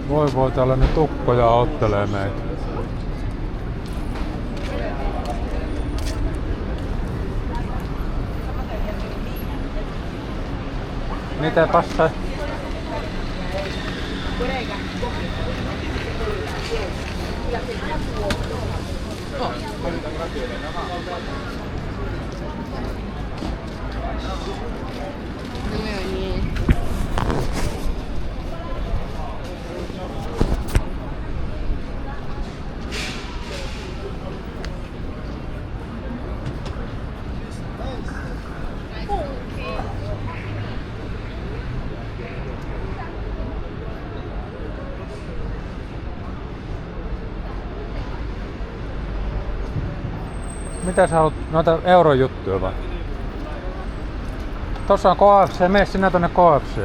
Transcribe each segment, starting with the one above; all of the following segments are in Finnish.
Voi tällainen tukkoja ottelee meitä. Mitä passaa? Mitä sä haluat? Noita eurojuttuja vai? Tossa on KFC, mene sinä tonne KFC.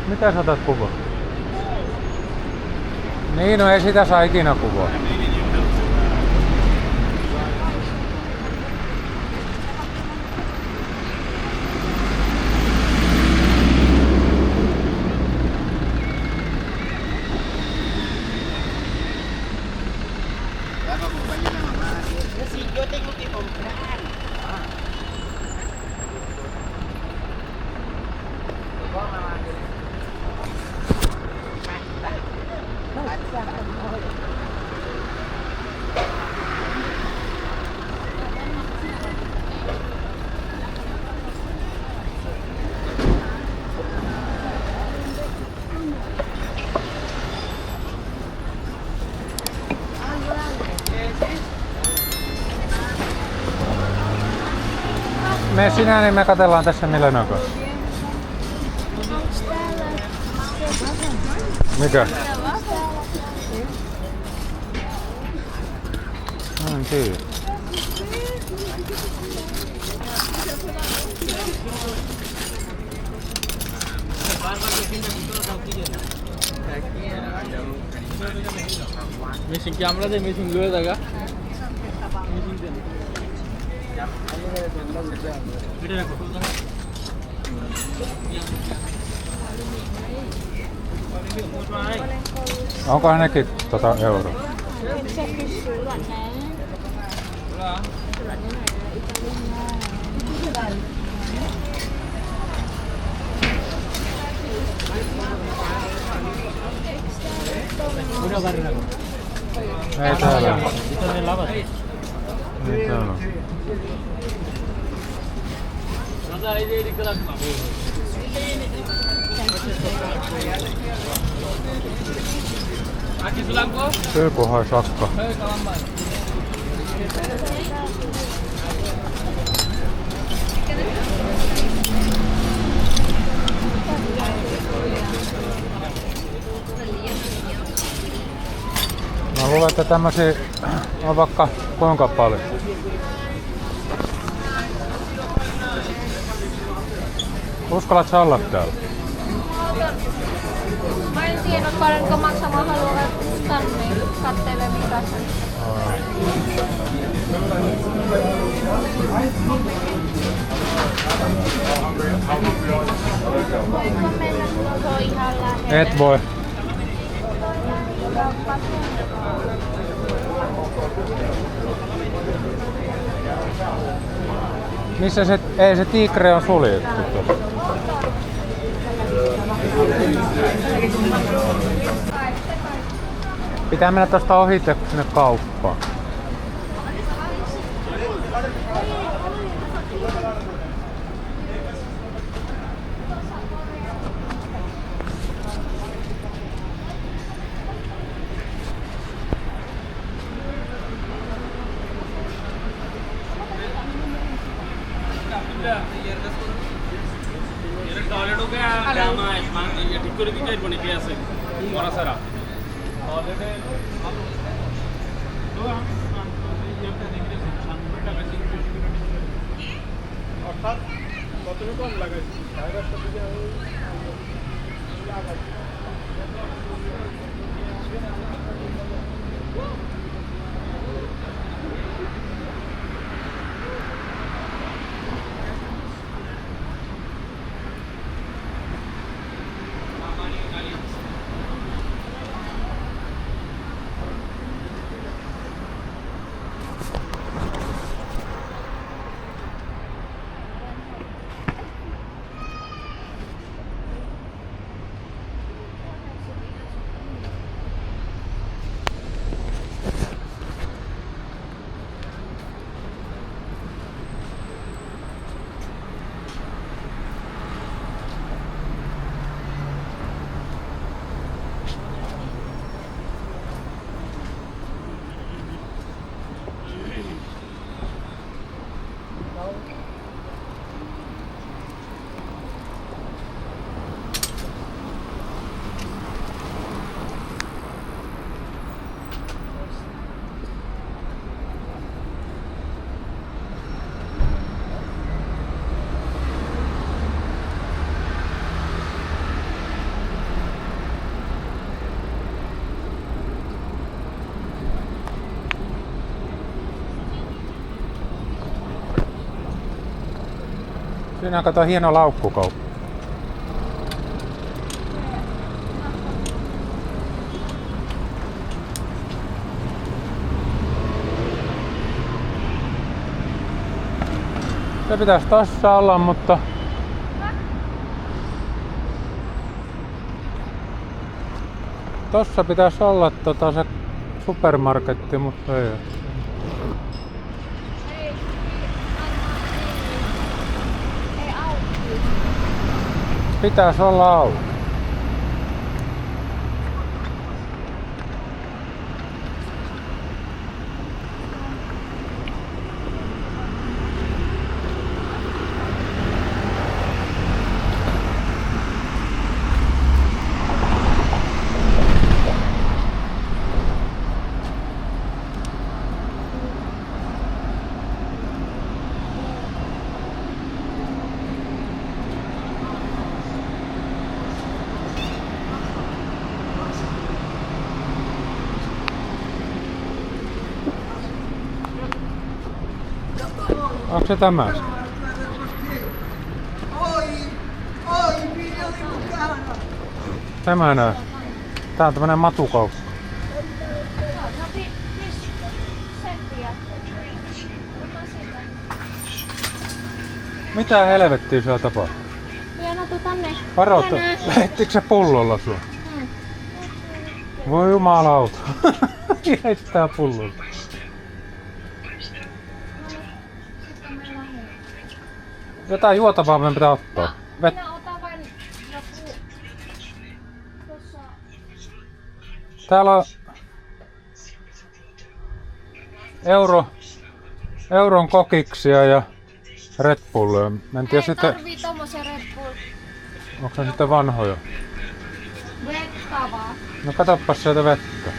Mitä sä otat kuvaa? Niin, no ei sitä saa ikinä kuvaa. Mene sinä, niin me katsellaan tässä millä noin. Mikä? En tiedä. Missing camera de missing हुआ था क्या? Onko hänenkin euroa? Ei täällä. Ei täällä. Syypuhan sakka. Mä luulen, että tämmösiä on vaikka kuinka paljon. Uskallat sä olla täällä? Mä en tiedä, paljonko maksamaan haluavat tänne kattelee mitä sen. Voinko mennä, kun on ihan lähellä? Et voi. Missä se, ei se Tigre on suljettu tuossa. Pitää mennä tosta ohite sinne kauppaan. Siinä on kato hieno laukkukauppa. Se pitäisi tossa olla, mutta tossa pitäisi olla se supermarketti, mutta ei. Ei auki. Pitäisi olla auki. Onko se tämä? Tämä näin. Tää on tämmönen matukauppa. Mitä helvettiä siellä tapahtuu? Leena, tuu tänne. Varoitta, Leena. lähettikö se pullolla sua? Voi jumalauta. Heittää pullolla. Jotain juotavaa meidän pitää ottaa. Minä otan vain joku. Tuossa. Täällä on euron kokiksia ja Red Bullia. En tiedä Ei sitten, tarvii tommosen Red Bull. onko se sitten vanhoja. Vettä vaan. No katoppas sieltä vettä.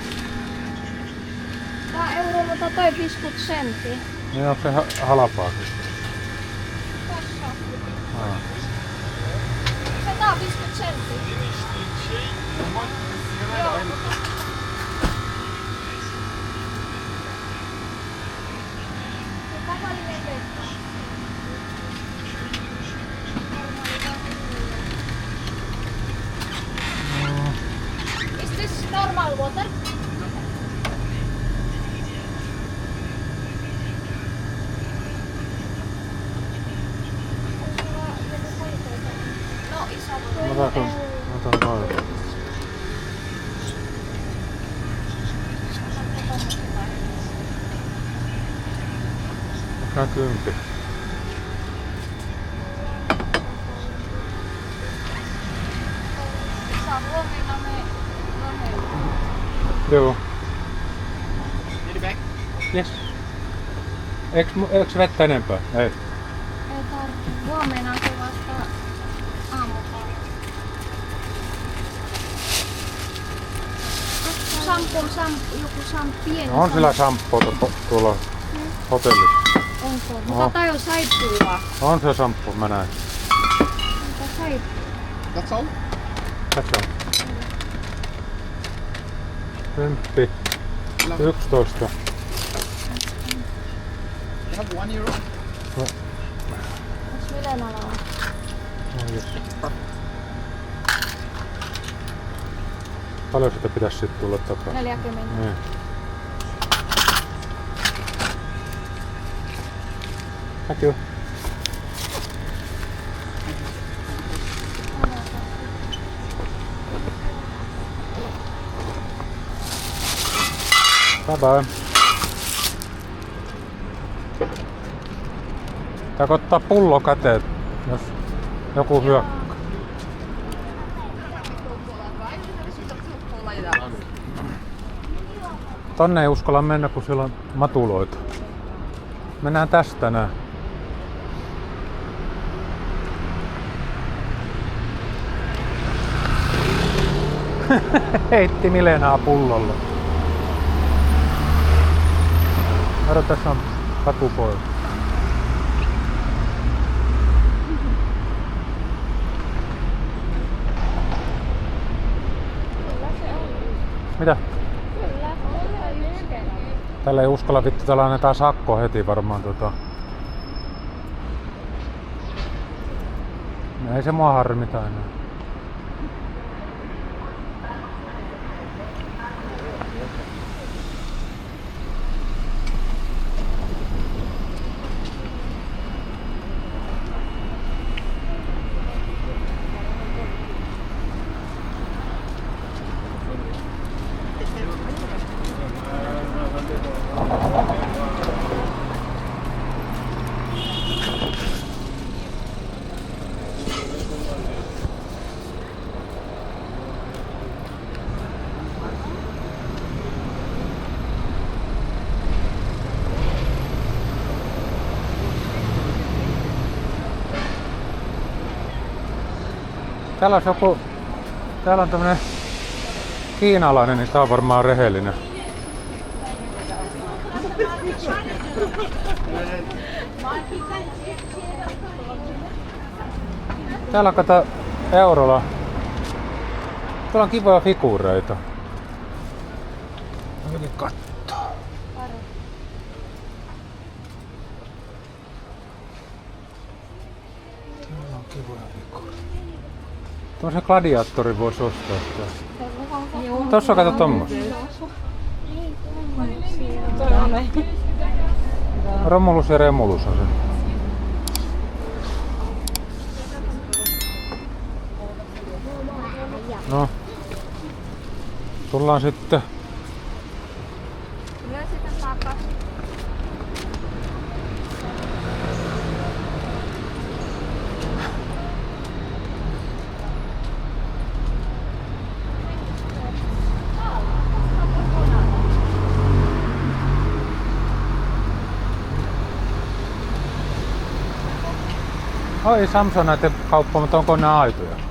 Tää euro, mutta toi 50 senttiä. Niin onko se halpaa? Tässä. Aa. Se tää on 50 senttiä. Joo. Se tavallinen vettä. Is this normal water? No, iso. Otan noin. Mikä kympi? Saa huomenna me lähellä. Joo. Need it back? Yes. Eiks vettä enempää? Ei. Ei tarvitse. Huomenna se vasta aamupäivä. Joku pieni. No on sillä shampoo tuolla hotellissa. Onko? Oho. Mutta tää on saippua. On se shampoo, mä näin. Onko saippua? That's all? Tässä on. Kymppi. 11. You have €1? Onks Milenalla on? Oh, yes. Paljon sitä pitäisi sitten tulla takaisin? 40. Niin. Thank you. Bye bye. Pitääkö ottaa pullo käteen, jos joku hyökkää? Tonne ei uskalla mennä, kun siellä on matuloita. Mennään tästä näin. Heitti Milenaa pullolla. Kato, tässä on katupoja. Mitä? Kyllä, on yksi. Tällä ei uskalla vittu, täällä annetaan sakko heti varmaan . No ei se mua harmita enää. Täällä on joku... Täällä on tämmönen kiinalainen, niin tää on varmaan rehellinen. Täällä on kato eurolla. Täällä on kivoja figuureita. Mä menin kattoo. Täällä on kivoja figuureita. Tuommoisen gladiaattorin voisi ostaa täällä. Tossa kato tommoista. Romulus ja Remulus on se. No. Tullaan sitten. Tulee sitten takaisin. Oi Samson näiden kauppa, mutta onko ne aitoja?